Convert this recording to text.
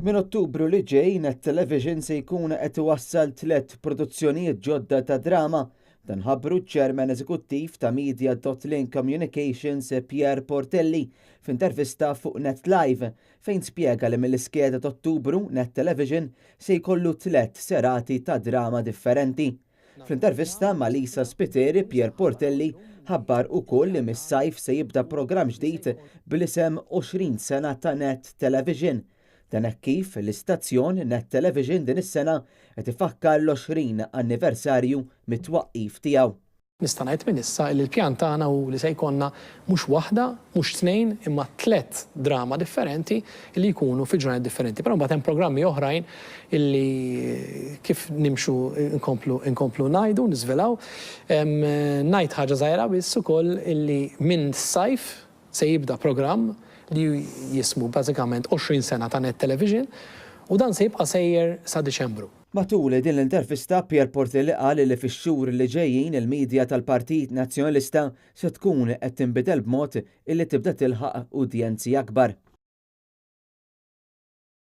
Minn Ottubru li ġej Net Television se jkun qed iwassal 3 produzzjonijiet ġodda ta' drama dan ħabbru ċ-Chairman Eżekuttiv ta' Media.Link Communications Pier Portelli f'intervista fuq Net Live fejn spjega li mill-iskeda ta' Ottubru Net Television se jkollu 3 serati ta' drama differenti. Fl-intervista ma' Lisa Spiteri Pier Portelli ħabbar ukoll li mis-sajf se jibda programm ġdid bil-isem 20 sena ta' Net Television. Dan hekk kif l-istazzjon Net Television din is-sena qed ifakkar l-20 anniversarju mit-twaqqif tiegħu. Nista' ngħid minn issa li l-pjan tagħna hu li se jkollna mhux waħda, mhux tnejn, imma 3 drama differenti li jkunu fi ġranet differenti. Però mbagħad hemm programmi oħrajn illi kif nimxu inkomplu ngħidu, niżvelaw. Ngħid ħaġa żgħira biss ukoll illi minn sajf se jibda programm li jismu bażikament 20 sena ta' Net Television u dan se jibqa' sejjer sa' Diċembru. Matul din l-intervista Pier Portelli qal li fix-xhur li ġejjin il-medja tal-Partit Nazzjonalista se tkun qed tinbidel b'mod illi tibda tilħaq udjenzi akbar.